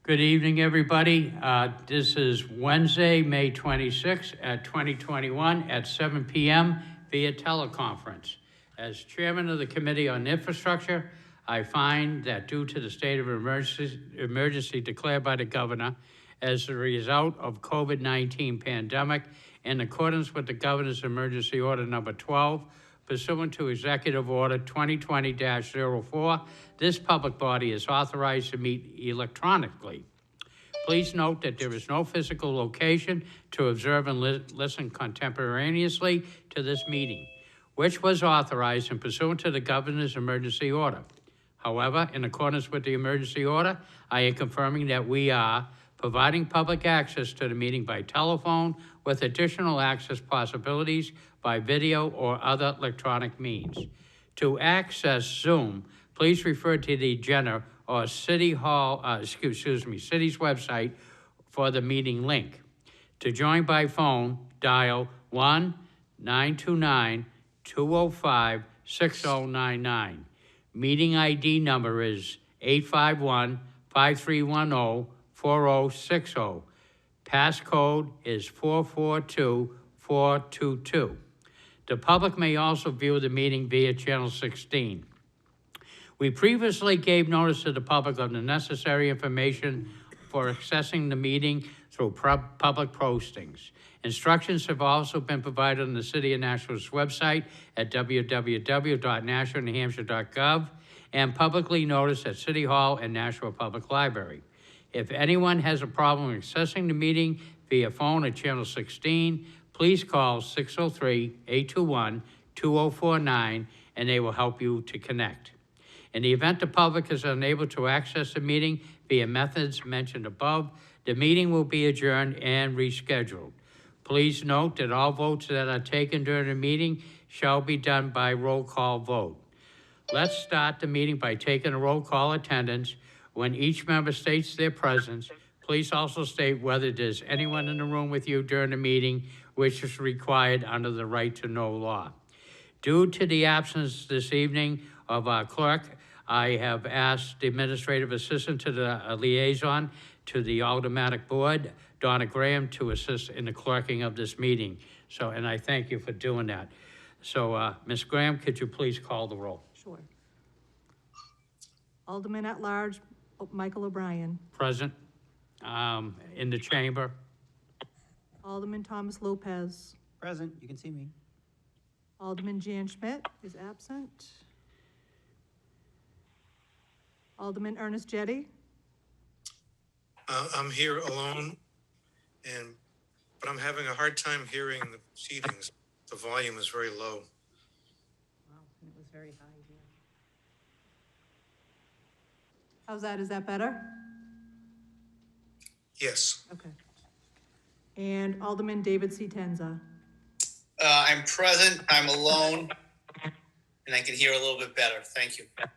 Good evening, everybody. This is Wednesday, May 26th at 2021 at 7 p.m. via teleconference. As chairman of the Committee on Infrastructure, I find that due to the state of emergency declared by the governor as a result of COVID-19 pandemic, in accordance with the governor's emergency order number 12, pursuant to Executive Order 2020-04, this public body is authorized to meet electronically. Please note that there is no physical location to observe and listen contemporaneously to this meeting, which was authorized and pursuant to the governor's emergency order. However, in accordance with the emergency order, I am confirming that we are providing public access to the meeting by telephone with additional access possibilities by video or other electronic means. To access Zoom, please refer to the agenda or city's website for the meeting link. To join by phone, dial 1-929-205-6099. Meeting ID number is 851-5310-4060. Passcode is 442422. The public may also view the meeting via Channel 16. We previously gave notice to the public of the necessary information for accessing the meeting through public postings. Instructions have also been provided on the City of Nashville's website at www.nashvillenewhampshire.gov and publicly noticed at City Hall and Nashville Public Library. If anyone has a problem accessing the meeting via phone at Channel 16, please call 603-821-2049 and they will help you to connect. In the event the public is unable to access the meeting via methods mentioned above, the meeting will be adjourned and rescheduled. Please note that all votes that are taken during the meeting shall be done by roll call vote. Let's start the meeting by taking a roll call attendance. When each member states their presence, please also state whether there's anyone in the room with you during the meeting, which is required under the right to know law. Due to the absence this evening of our clerk, I have asked the administrative assistant to the liaison to the Aldermanic Board, Donna Graham, to assist in the clerking of this meeting. So, and I thank you for doing that. So, Ms. Graham, could you please call the roll? Sure. Alderman at Large, Michael O'Brien. Present. In the chamber. Alderman Thomas Lopez. Present, you can see me. Alderman Jan Schmidt is absent. Alderman Ernest Jetty. I'm here alone, but I'm having a hard time hearing the proceedings. The volume is very low. Wow, it was very high here. How's that? Is that better? Yes. Okay. And Alderman David C. Tenza. I'm present, I'm alone, and I can hear a little bit better. Thank you. Okay.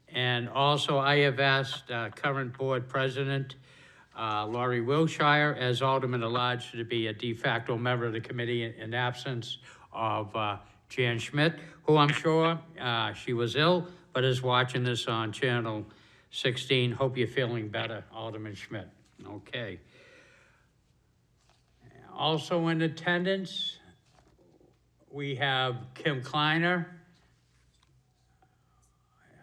And also I have asked current board president, Laurie Wilshire, as Alderman at Large, to be a de facto member of the committee in absence of Jan Schmidt, who I'm sure she was ill, but is watching this on Channel 16. Hope you're feeling better, Alderman Schmidt. Okay. Also in attendance, we have Kim Kleiner.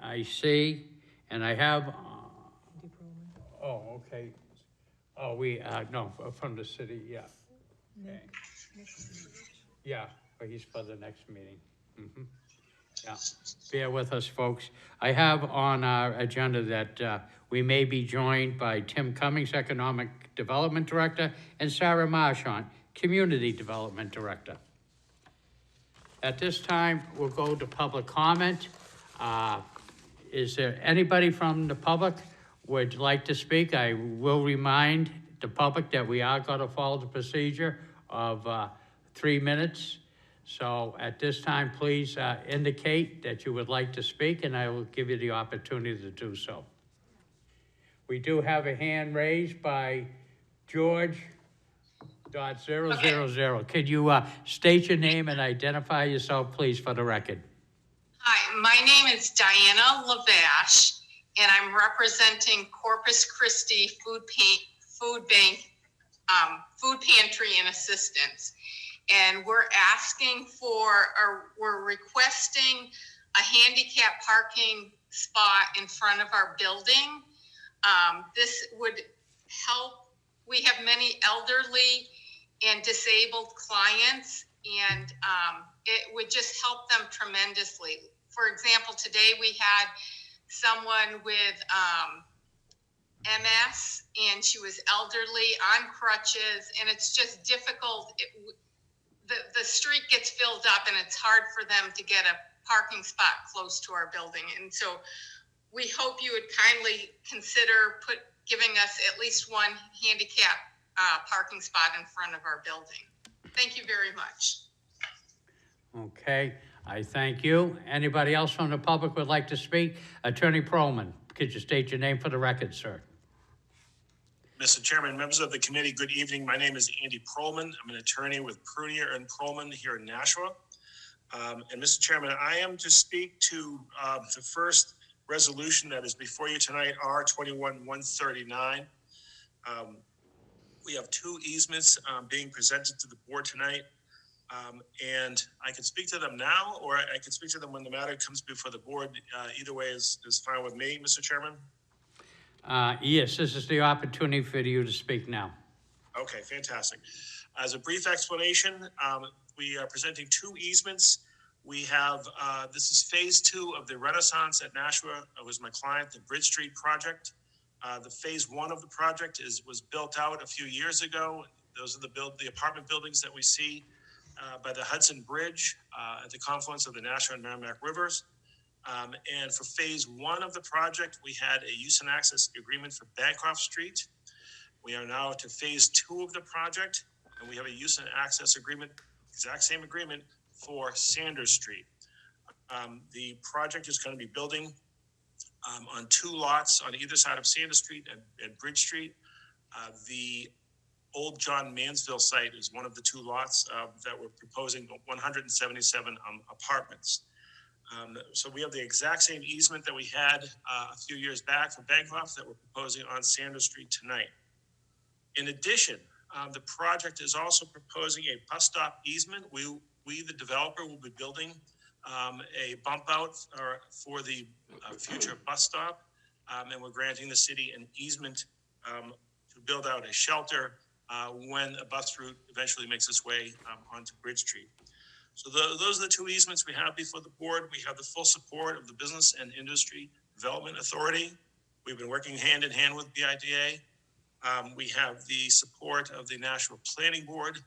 I see, and I have, oh, okay. Oh, no, from the city, yeah. Okay. Yeah, but he's for the next meeting. Mm-hmm. Yeah, bear with us, folks. I have on our agenda that we may be joined by Tim Cummings, Economic Development Director, and Sarah Marchant, Community Development Director. At this time, we'll go to public comment. Is there anybody from the public would like to speak? I will remind the public that we are going to follow the procedure of 3 minutes. So at this time, please indicate that you would like to speak, and I will give you the opportunity to do so. We do have a hand raised by George.000. Could you state your name and identify yourself, please, for the record? Hi, my name is Diana Lavash, and I'm representing Corpus Christi Food Bank, Food Pantry and Assistance. And we're asking for, or we're requesting a handicap parking spot in front of our building. This would help. We have many elderly and disabled clients, and it would just help them tremendously. For example, today we had someone with MS, and she was elderly on crutches, and it's just difficult. The street gets filled up, and it's hard for them to get a parking spot close to our building. And so we hope you would kindly consider giving us at least one handicap parking spot in front of our building. Thank you very much. Okay, I thank you. Anybody else from the public would like to speak? Attorney Perlman, could you state your name for the record, sir? Mr. Chairman, members of the committee, good evening. My name is Andy Perlman. I'm an attorney with Prunier and Perlman here in Nashua. And Mr. Chairman, I am to speak to the first resolution that is before you tonight, R21-139. We have two easements being presented to the board tonight. And I can speak to them now, or I can speak to them when the matter comes before the board. Either way is fine with me, Mr. Chairman. Yes, this is the opportunity for you to speak now. Okay, fantastic. As a brief explanation, we are presenting two easements. We have, this is phase 2 of the Renaissance at Nashua. It was my client, the Bridge Street project. The phase 1 of the project was built out a few years ago. Those are the apartment buildings that we see by the Hudson Bridge at the confluence of the Nashua and Merrimack Rivers. And for phase 1 of the project, we had a use and access agreement for Bancroft Street. We are now to phase 2 of the project, and we have a use and access agreement, exact same agreement, for Sanders Street. The project is going to be building on 2 lots on either side of Sanders Street and Bridge Street. The old John Mansville site is one of the 2 lots that we're proposing 177 apartments. So we have the exact same easement that we had a few years back for Bancroft that we're proposing on Sanders Street tonight. In addition, the project is also proposing a bus stop easement. We, the developer, will be building a bump out for the future bus stop, and we're granting the city an easement to build out a shelter when a bus route eventually makes its way onto Bridge Street. So those are the 2 easements we have before the board. We have the full support of the Business and Industry Development Authority. We've been working hand in hand with BIDA. We have the support of the National Planning Board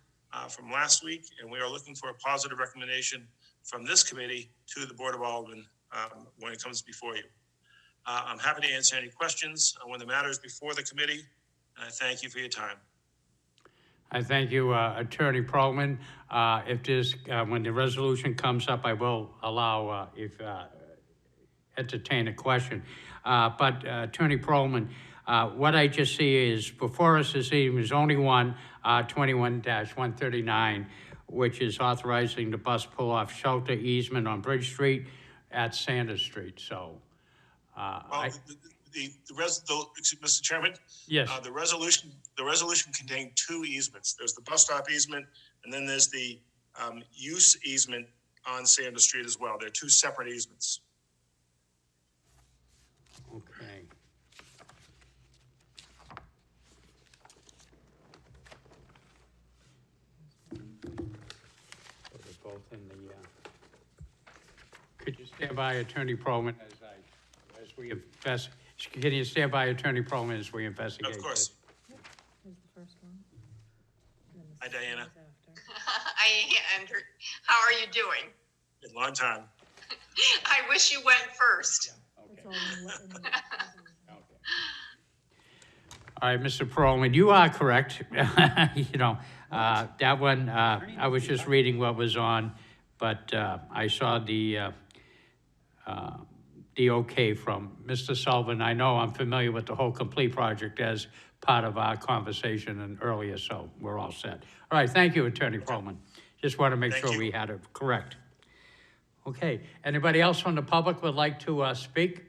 from last week, and we are looking for a positive recommendation from this committee to the Board of Aldermen when it comes before you. I'm happy to answer any questions when the matter is before the committee, and I thank you for your time. I thank you, Attorney Perlman. If this, when the resolution comes up, I will allow, entertain a question. But Attorney Perlman, what I just see is before us this evening is only one, 21-139, which is authorizing the bus pull-off shelter easement on Bridge Street at Sanders Street. So, Mr. Chairman? Yes. The resolution contained 2 easements. There's the bus stop easement, and then there's the use easement on Sanders Street as well. They're 2 separate easements. Okay. So they're both in the, could you stand by, Attorney Perlman, as we invest? Can you stand by, Attorney Perlman, as we investigate this? Of course. Here's the first one. Hi, Diana. Hi, Andrew. How are you doing? A long time. I wish you went first. Okay. All right, Mr. Perlman, you are correct. You know, that one, I was just reading what was on, but I saw the okay from Mr. Sullivan. I know I'm familiar with the whole complete project as part of our conversation and earlier, so we're all set. All right, thank you, Attorney Perlman. Just want to make sure we had it correct. Okay, anybody else from the public would like to speak?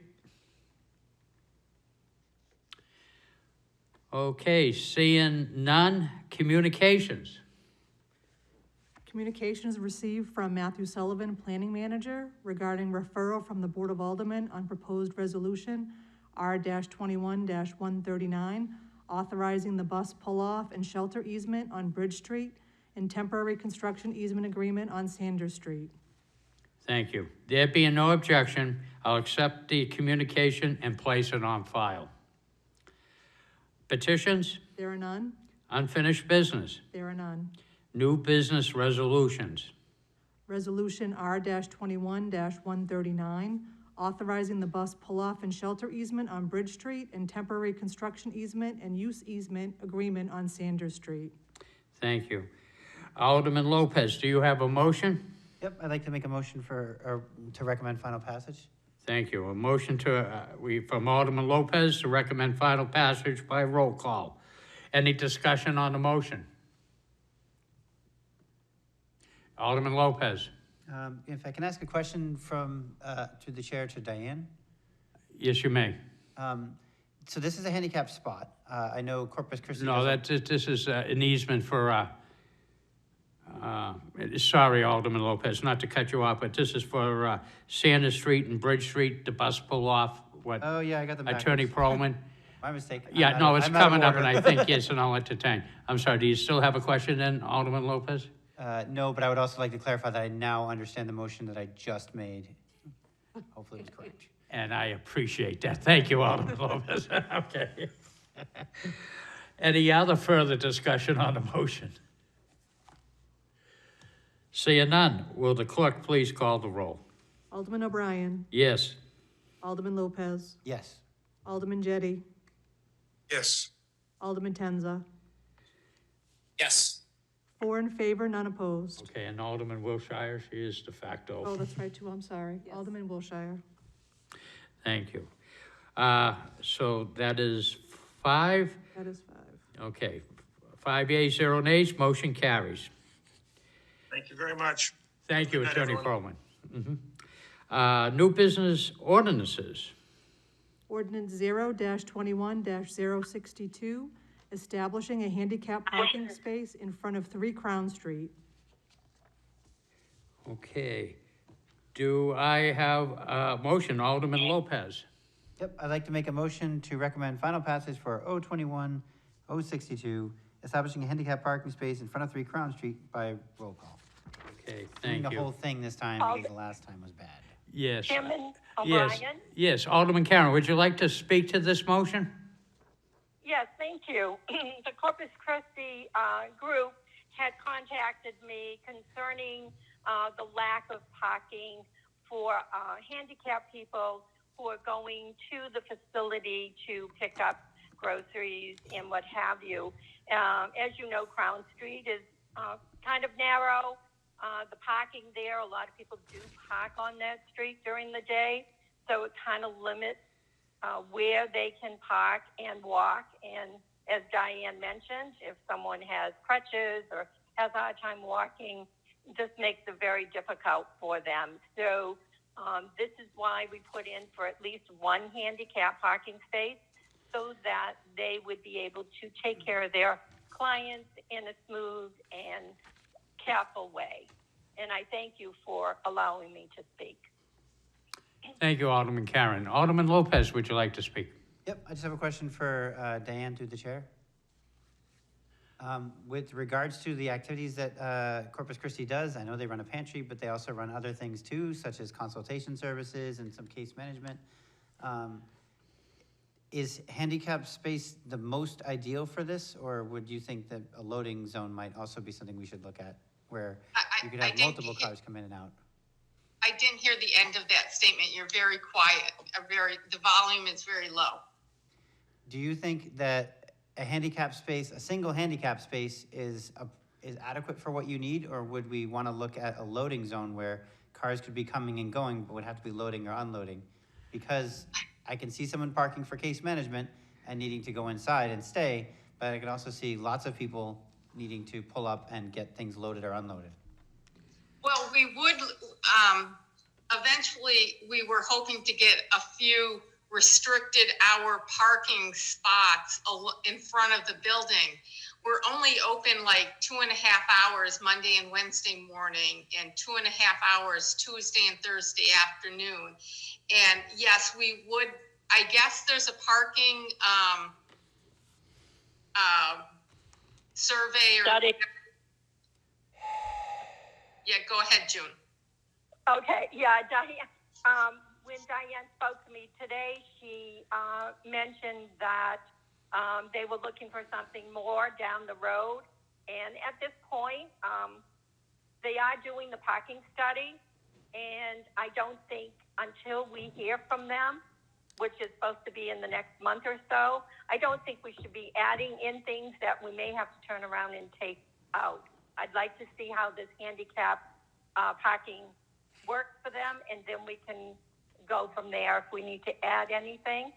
Okay, seeing none, communications. Communications received from Matthew Sullivan, Planning Manager, regarding referral from the Board of Aldermen on proposed resolution R-21-139, authorizing the bus pull-off and shelter easement on Bridge Street and temporary construction easement agreement on Sanders Street. Thank you. There being no objection, I'll accept the communication and place it on file. Petitions, There are none. unfinished business, There are none. new business resolutions. Resolution R-21-139, authorizing the bus pull-off and shelter easement on Bridge Street and temporary construction easement and use easement agreement on Sanders Street. Thank you. Alderman Lopez, do you have a motion? Yep, I'd like to make a motion to recommend final passage. Thank you. A motion from Alderman Lopez to recommend final passage by roll call. Any discussion on the motion? Alderman Lopez. If I can ask a question from, to the chair, to Diane. Yes, you may. So this is a handicap spot. I know Corpus Christi. No, this is an easement for, sorry, Alderman Lopez, not to cut you off, but this is for Sanders Street and Bridge Street, the bus pull off, what Oh, yeah, I got them backwards. Attorney Perlman. My mistake. Yeah, no, it's I'm out of coming up, and order. I think, yes, and I'll entertain. I'm sorry, do you still have a question then, Alderman Lopez? No, but I would also like to clarify that I now understand the motion that I just made. Hopefully it was correct. And I appreciate that. Thank you, Alderman Lopez. Okay. Any other further discussion on the motion? Seeing none, will the clerk please call the roll? Alderman O'Brien. Yes. Alderman Lopez. Yes. Alderman Jettie. Yes. Alderman Tenza. Yes. 4 in favor, none opposed. Okay, and Alderman Wilshire, she is de facto. Oh, that's right, too, I'm sorry. Alderman Wilshire. Thank you. So that is 5. That is 5. Okay, 5 yeas, 0 nays, motion carries. Thank you very much. Thank you, Good night, Attorney everyone. Perlman. New business ordinances. Ordinance 0-21-062, establishing a handicap parking space in front of 3 Crown Street. Okay. Do I have a motion? Alderman Lopez. Yep, I'd like to make a motion to recommend final passage for 021-062, establishing a handicap parking space in front of 3 Crown Street by roll call. Okay, Doing thank the whole you. thing this time because the last time was bad. Yes. Chairman Yes. O'Brien? Yes, Alderman Karen, would you like to speak to this motion? Yes, thank you. The Corpus Christi group had contacted me concerning the lack of parking for handicapped people who are going to the facility to pick up groceries and what have you. As you know, Crown Street is kind of narrow. The parking there, a lot of people do park on that street during the day, so it kind of limits where they can park and walk. And as Diane mentioned, if someone has crutches or has a hard time walking, this makes it very difficult for them. So this is why we put in for at least 1 handicap parking space so that they would be able to take care of their clients in a smooth and careful way. And I thank you for allowing me to speak. Thank you, Alderman Karen. Alderman Lopez, would you like to speak? Yep, I just have a question for Diane through the chair. With regards to the activities that Corpus Christi does, I know they run a pantry, but they also run other things too, such as consultation services and some case management. Is handicap space the most ideal for this, or would you think that a loading zone might also be something we should look at, where you could I have didn't multiple hear- cars come in and out? I didn't hear the end of that statement. You're very quiet, the volume is very low. Do you think that a handicap space, a single handicap space is adequate for what you need, or would we want to look at a loading zone where cars could be coming and going, but would have to be loading or unloading? Because I can see someone parking for case management and needing to go inside and stay, but I can also see lots of people needing to pull up and get things loaded or unloaded. Well, we would, eventually, we were hoping to get a few restricted our parking spots in front of the building. We're only open like 2.5 hours Monday and Wednesday morning, and 2.5 hours Tuesday and Thursday afternoon. And yes, we would, I guess there's a parking survey or. Study. Yeah, go ahead, June. Okay, yeah, Diane, when Diane spoke to me today, she mentioned that they were looking for something more down the road. And at this point, they are doing the parking study. And I don't think until we hear from them, which is supposed to be in the next month or so, I don't think we should be adding in things that we may have to turn around and take out. I'd like to see how this handicap parking works for them, and then we can go from there if we need to add anything.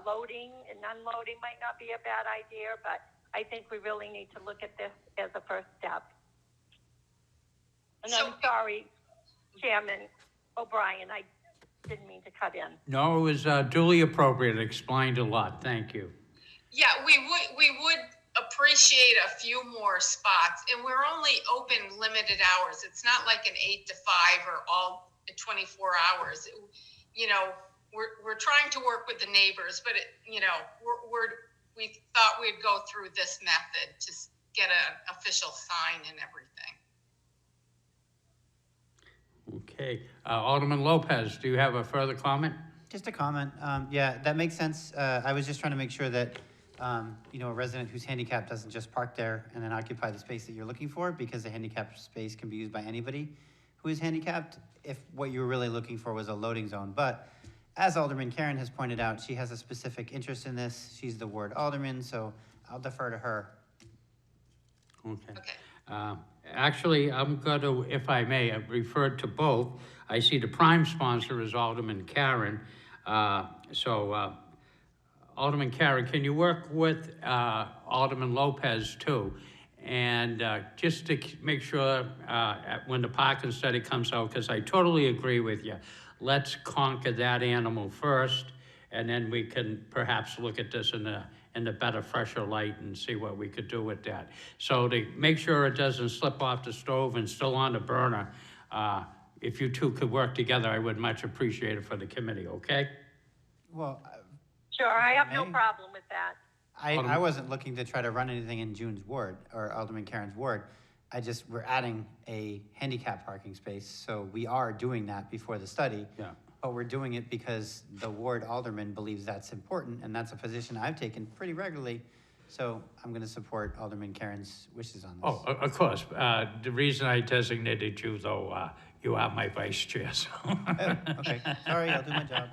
Loading and unloading might not be a bad idea, but I think we really need to look at this as a first step. And I'm sorry, Chairman O'Brien, I didn't mean to cut in. No, it was duly appropriate, explained a lot, thank you. Yeah, we would appreciate a few more spots, and we're only open limited hours. It's not like an 8 to 5 or all 24 hours. You know, we're trying to work with the neighbors, but we thought we'd go through this method to get an official sign and everything. Okay, Alderman Lopez, do you have a further comment? Just a comment. Yeah, that makes sense. I was just trying to make sure that, a resident who's handicapped doesn't just park there and then occupy the space that you're looking for, because the handicapped space can be used by anybody who is handicapped if what you were really looking for was a loading zone. But as Alderman Karen has pointed out, she has a specific interest in this. She's the ward alderman, so I'll defer to her. Okay. Actually, I'm going to, if I may, I've referred to both. I see the prime sponsor is Alderman Karen. Alderman Karen, can you work with Alderman Lopez too? And just to make sure when the parking study comes out, because I totally agree with you, let's conquer that animal first, and then we can perhaps look at this in a better, fresher light and see what we could do with that. So to make sure it doesn't slip off the stove and still on the burner, if you two could work together, I would much appreciate it for the committee, okay? Well, Sure, I have no problem with that. I wasn't looking to try to run anything in June's ward or Alderman Karen's ward. We're adding a handicap parking space, so we are doing that before the study. Yeah. But we're doing it because the ward alderman believes that's important, and that's a position I've taken pretty regularly. So I'm going to support Alderman Karen's wishes on this. Oh, of course. The reason I designated you, though, you are my vice chair, so. Oh, okay, sorry, I'll do my job.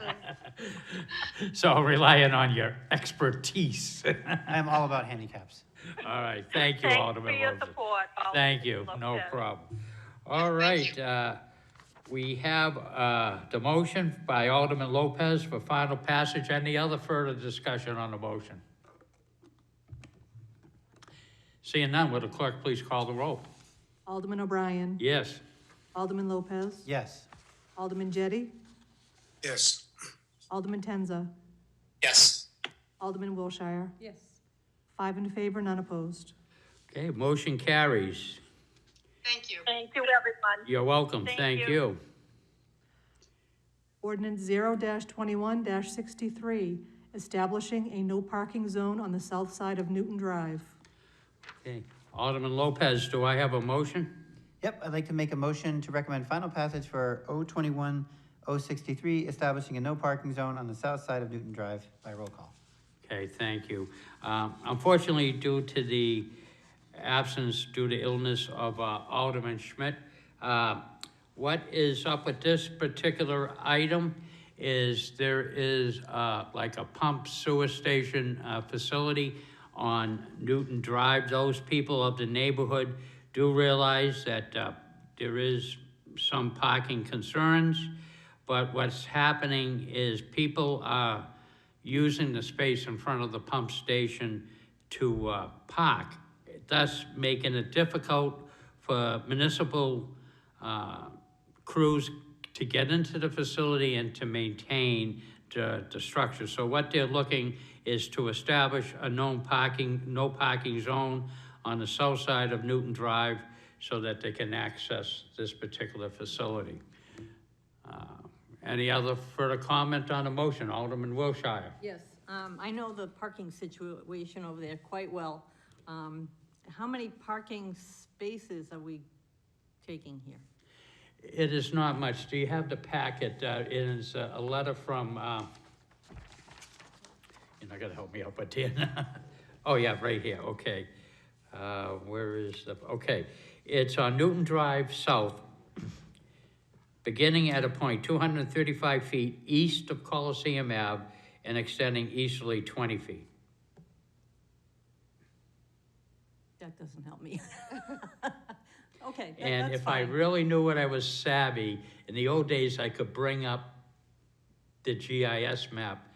So relying on your expertise. I am all about handicaps. All right, thank you, Thanks Alderman for your Lopez. support. Thank you, no Lopez. problem. All right, we have the motion by Alderman Lopez for final passage. Any other further discussion on the motion? Seeing none, will the clerk please call the roll? Alderman O'Brien. Yes. Alderman Lopez. Yes. Alderman Jettie. Yes. Alderman Tenza. Yes. Alderman Wilshire. Yes. 5 in favor, none opposed. Okay, motion carries. Thank you. Thank you, everyone. You're welcome, Thank thank you. you. Ordinance 0-21-63, establishing a no parking zone on the south side of Newton Drive. Okay, Alderman Lopez, do I have a motion? Yep, I'd like to make a motion to recommend final passage for 021-063, establishing a no parking zone on the south side of Newton Drive by roll call. Okay, thank you. Unfortunately, due to the absence, due to illness of Alderman Schmidt, what is up with this particular item is there is like a pump sewer station facility on Newton Drive. Those people of the neighborhood do realize that there is some parking concerns, but what's happening is people are using the space in front of the pump station to park, thus making it difficult for municipal crews to get into the facility and to maintain the structure. So what they're looking is to establish a no parking zone on the south side of Newton Drive so that they can access this particular facility. Any other further comment on the motion? Alderman Wilshire. Yes, I know the parking situation over there quite well. How many parking spaces are we taking here? It is not much. Do you have the packet? It is a letter from, you're not gonna help me out, but oh yeah, right here, okay. Where is the, okay. It's on Newton Drive South, beginning at a point 235 feet east of Coliseum Ave and extending easterly 20 feet. That doesn't help me. Okay, And that's if I fine. really knew what I was savvy, in the old days, I could bring up the GIS map.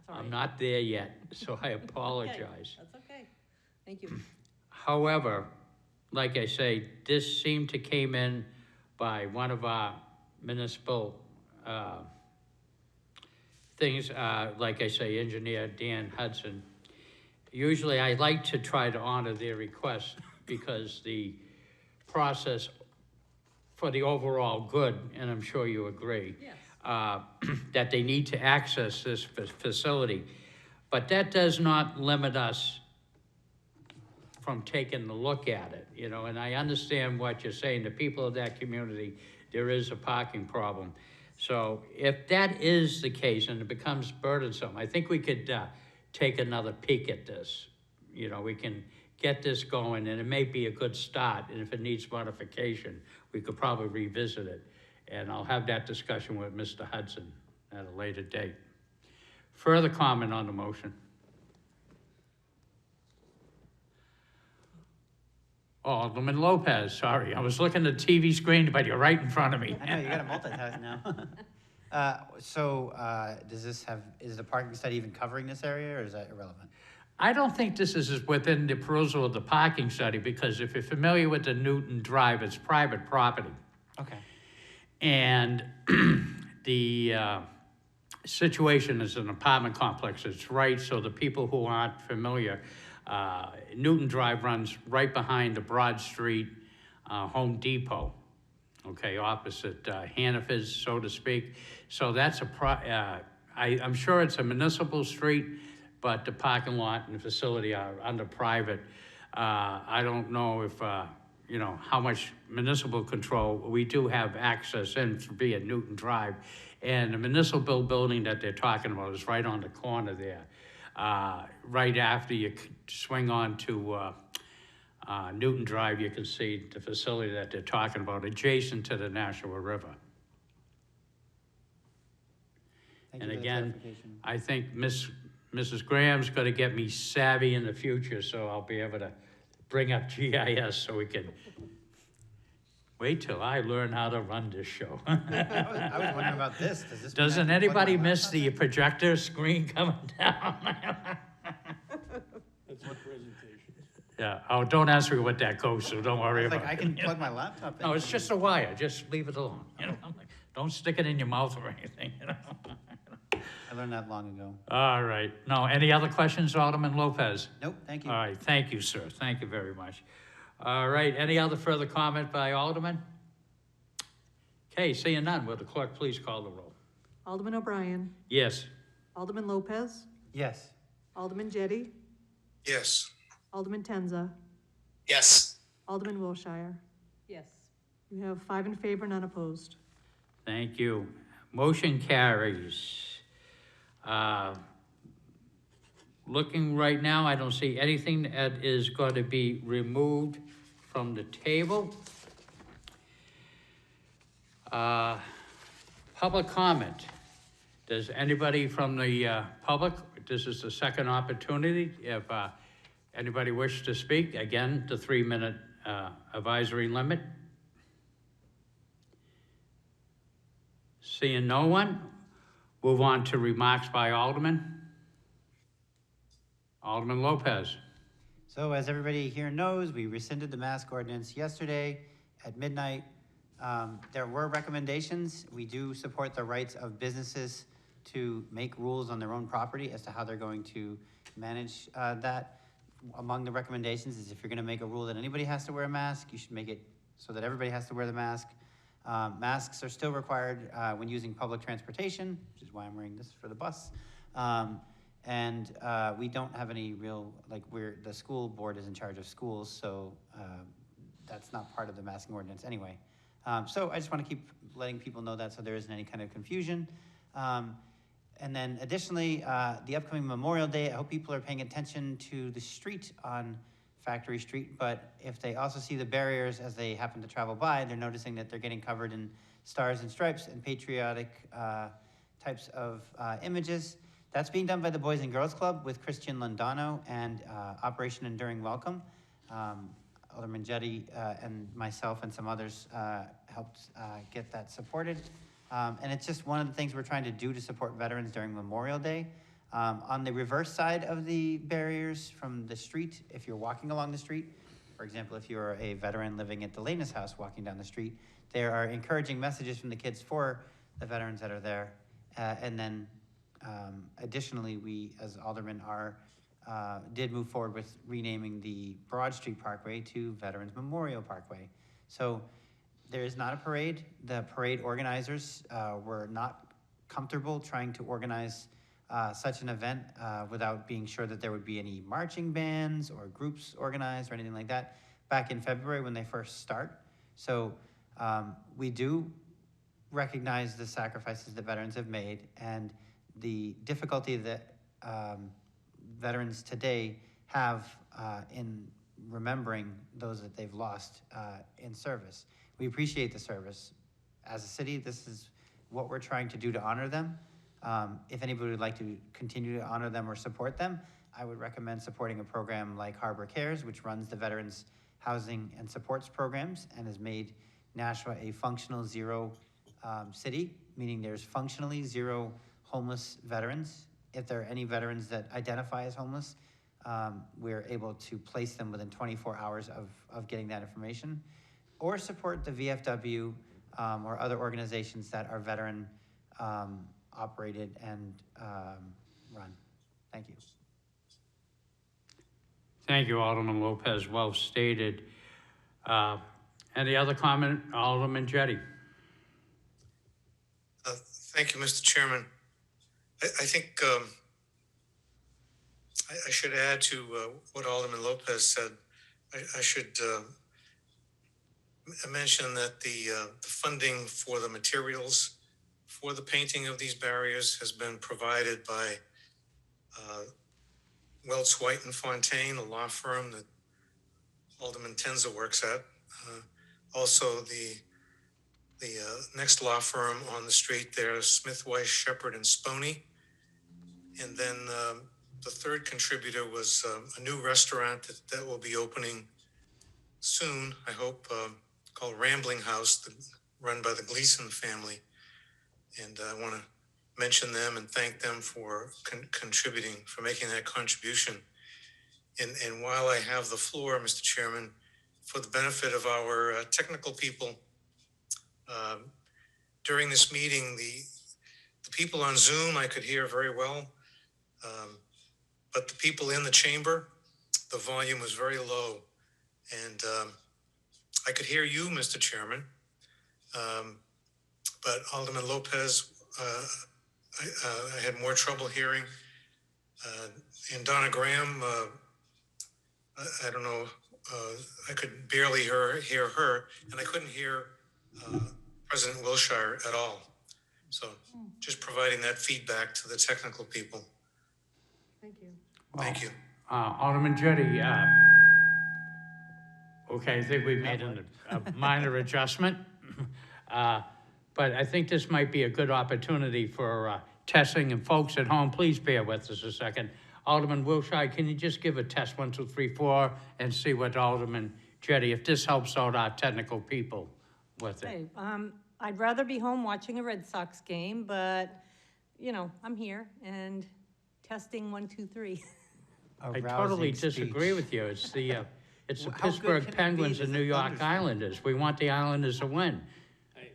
all I'm right. not there yet, so I apologize. That's okay, thank you. However, like I say, this seemed to came in by one of our municipal things, like I say, engineer Dan Hudson. Usually I like to try to honor their requests because the process for the overall good, and I'm sure you agree, Yes. that they need to access this facility. But that does not limit us from taking a look at it, you know, and I understand what you're saying. The people of that community, there is a parking problem. So if that is the case and it becomes burdensome, I think we could take another peek at this. You know, we can get this going, and it may be a good start, and if it needs modification, we could probably revisit it. And I'll have that discussion with Mr. Hudson at a later date. Further comment on the motion? Alderman Lopez, sorry, I was looking at the TV screen, but you're right in front of me. I know, you gotta multitask now. Is the parking study even covering this area, or is that irrelevant? I don't think this is within the perusal of the parking study, because if you're familiar with the Newton Drive, it's private property. Okay. And the situation is an apartment complex. It's right, so the people who aren't familiar, Newton Drive runs right behind the Broad Street Home Depot, okay, opposite Hannaford's, so to speak. So that's I'm sure it's a municipal street, but the parking lot and the facility are under private. I don't know if, you know, how much municipal control. We do have access in via Newton Drive. And the municipal building that they're talking about is right on the corner there. Right after you swing on to Newton Drive, you can see the facility that they're talking about, adjacent to the Nashua River. Thank And you for the again, clarification. I think Mrs. Graham's gonna get me savvy in the future, so I'll be able to bring up GIS so we can, wait till I learn how to run this show. I was wondering about this. Does this mean I can Doesn't plug anybody my miss laptop the in? projector screen coming down? That's my presentation. Yeah, oh, don't ask me what that goes to, don't worry It's about like, it. I can plug my laptop in. No, it's just a wire, just leave it alone, you know? Don't stick it in your mouth or anything, you know? I learned that long ago. All right, no, any other questions, Alderman Lopez? Nope, thank you. All right, thank you, sir, thank you very much. All right, any other further comment by Alderman? Okay, seeing none, will the clerk please call the roll? Alderman O'Brien, Yes. Alderman Lopez, Yes. Alderman Jettie, Yes. Alderman Tenza, Yes. Alderman Wilshire. Yes, You have 5 in favor, none opposed. Thank you. Motion carries. Looking right now, I don't see anything that is going to be removed from the table. Public comment. Does anybody from the public, this is the second opportunity, if anybody wish to speak, again, the 3-minute advisory limit. Seeing no one, move on to remarks by Alderman. Alderman Lopez. So as everybody here knows, we rescinded the mask ordinance yesterday at midnight. There were recommendations. We do support the rights of businesses to make rules on their own property as to how they're going to manage that. Among the recommendations is if you're gonna make a rule that anybody has to wear a mask, you should make it so that everybody has to wear the mask. Masks are still required when using public transportation, which is why I'm wearing this for the bus. And we don't have any real, like, the school board is in charge of schools, so that's not part of the masking ordinance anyway. So I just want to keep letting people know that so there isn't any kind of confusion. And then additionally, the upcoming Memorial Day, I hope people are paying attention to the street on Factory Street, but if they also see the barriers as they happen to travel by, they're noticing that they're getting covered in stars and stripes and patriotic types of images. That's being done by the Boys and Girls Club with Christian Londano and Operation Enduring Welcome. Alderman Jetty and myself and some others helped get that supported. And it's just one of the things we're trying to do to support veterans during Memorial Day. On the reverse side of the barriers from the street, if you're walking along the street, for example, if you're a veteran living at Delena's house walking down the street, there are encouraging messages from the kids for the veterans that are there. And then additionally, we as aldermen did move forward with renaming the Broad Street Parkway to Veterans Memorial Parkway. So there is not a parade. The parade organizers were not comfortable trying to organize such an event without being sure that there would be any marching bands or groups organized or anything like that back in February when they first start. So we do recognize the sacrifices that veterans have made and the difficulty that veterans today have in remembering those that they've lost in service. We appreciate the service. As a city, this is what we're trying to do to honor them. If anybody would like to continue to honor them or support them, I would recommend supporting a program like Harbor Cares, which runs the Veterans Housing and Supports programs and has made Nashua a functional zero city, meaning there's functionally zero homeless veterans. If there are any veterans that identify as homeless, we're able to place them within 24 hours of getting that information, or support the VFW or other organizations that are veteran operated and run. Thank you. Thank you, Alderman Lopez, well stated. Any other comment, Alderman Jetty? Thank you, Mr. Chairman. I think I should add to what Alderman Lopez said. I should mention that the funding for the materials for the painting of these barriers has been provided by Welch, White and Fontaine, a law firm that Alderman Tenza works at. Also, the next law firm on the street there, Smith, Weiss, Shepherd and Sponey. And then the third contributor was a new restaurant that will be opening soon, I hope, called Rambling House, run by the Gleason family. And I want to mention them and thank them for contributing, for making that contribution. And while I have the floor, Mr. Chairman, for the benefit of our technical people, during this meeting, the people on Zoom I could hear very well, but the people in the chamber, the volume was very low. And I could hear you, Mr. Chairman, but Alderman Lopez, I had more trouble hearing. And Donna Graham, I don't know, I could barely hear her, and I couldn't hear President Wilshire at all. So just providing that feedback to the technical people. Thank you. Well, Thank you. Alderman Jetty, okay, I think we made a minor adjustment. But I think this might be a good opportunity for testing, and folks at home, please bear with us a second. Alderman Wilshire, can you just give a test 1, 2, 3, 4 and see what Alderman Jetty, if this helps out our technical people with it. Okay, I'd rather be home watching a Red Sox game, but, you know, I'm here and testing 1, 2, 3. I totally disagree with you. It's the How good Pittsburgh can it be? Penguins and There's New a York thunderstorm. Islanders. We want the Islanders to win.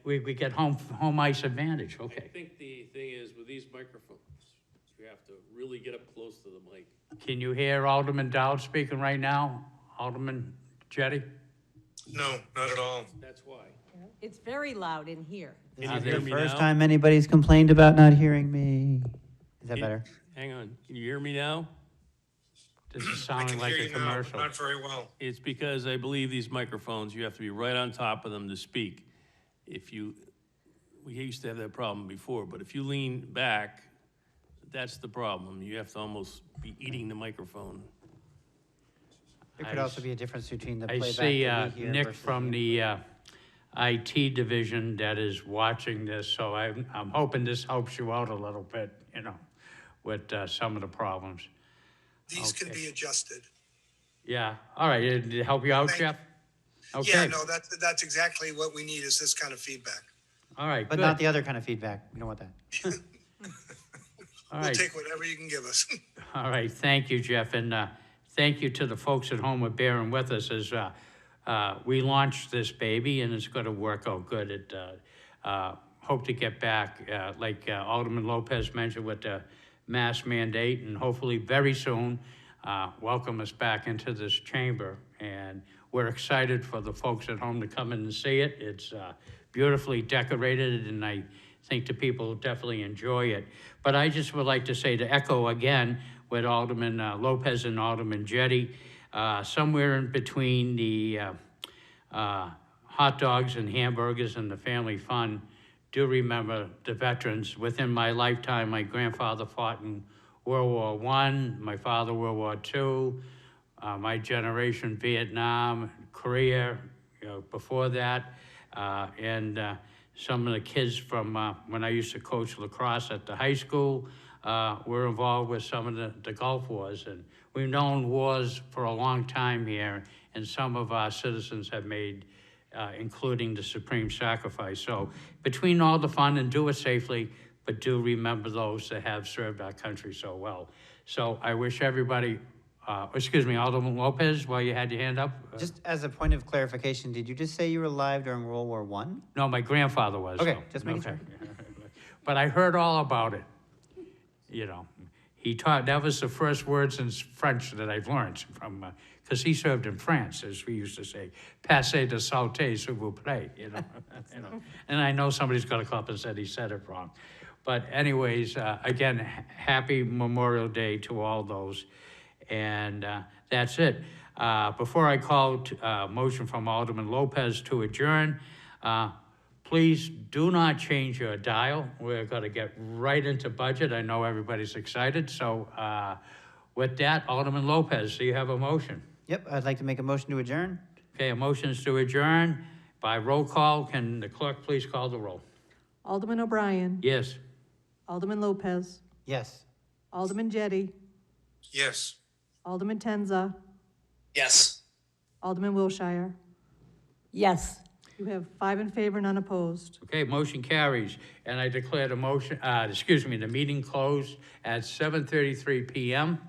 we get home ice advantage, I okay. think the thing is with these microphones, you have to really get up close to the mic. Can you hear Alderman Dowd speaking right now? Alderman Jettie? No, not at all. That's why. It's very loud in here. This Can is you hear the me first now? time anybody's complained about not hearing me. Is that better? Hang on, can you hear me now? This is I sounding can like hear a you now, but commercial. not very well. It's because I believe these microphones, you have to be right on top of them to speak. We used to have that problem before, but if you lean back, that's the problem. You have to almost be eating the microphone. There could I also s- be a difference between the I playback see that we hear Nick versus from the IT division that is watching this, so I'm hoping this helps you out a little bit, you know, with some of the problems. These can Okay. be adjusted. Yeah, all right, did it help you out, Thank Jeff? Yeah, Okay, no, that's exactly what we need is this kind of feedback. all right, But good. not the other kind of feedback. We don't want that. All We'll right. take whatever you can give us. All right, thank you, Jeff, and thank you to the folks at home for bearing with us as we launched this baby, and it's going to work out good. Hope to get back, like Alderman Lopez mentioned, with the mask mandate, and hopefully very soon welcome us back into this chamber. And we're excited for the folks at home to come in and see it. It's beautifully decorated, and I think the people will definitely enjoy it. But I just would like to say, to echo again with Alderman Lopez and Alderman Jettie, somewhere in between the hot dogs and hamburgers and the family fun, do remember the veterans. Within my lifetime, my grandfather fought in World War I, my father World War II, my generation Vietnam, Korea, you know, before that, and some of the kids from when I used to coach lacrosse at the high school were involved with some of the Gulf Wars. And we've known wars for a long time here, and some of our citizens have made, including the supreme sacrifice. So between all the fun, and do it safely, but do remember those that have served our country so well. So I wish everybody, excuse me, Alderman Lopez, while you had your hand up? Just as a point of clarification, did you just say you were alive during World War I? No, my grandfather was. Okay, though. just making sure. But I heard all about it, you know. He taught, that was the first words in French that I've learned from, because he served in France, as we used to say, passez de sauté, s'il vous plaît, you know. You know. And I know somebody's got to come up and said he said it wrong. But anyways, again, happy Memorial Day to all those. And that's it. Before I call motion from Alderman Lopez to adjourn, please do not change your dial. We're going to get right into budget. I know everybody's excited. So with that, Alderman Lopez, do you have a motion? Yep, I'd like to make a motion to adjourn. Okay, a motion is to adjourn by roll call. Can the clerk please call the roll? Alderman O'Brien. Yes. Alderman Lopez. Yes. Alderman Jettie. Yes. Alderman Tenza. Yes. Alderman Wilshire. Yes. You have 5 in favor, none opposed. Okay, motion carries. And I declare the motion, the meeting closed at 7:33 p.m.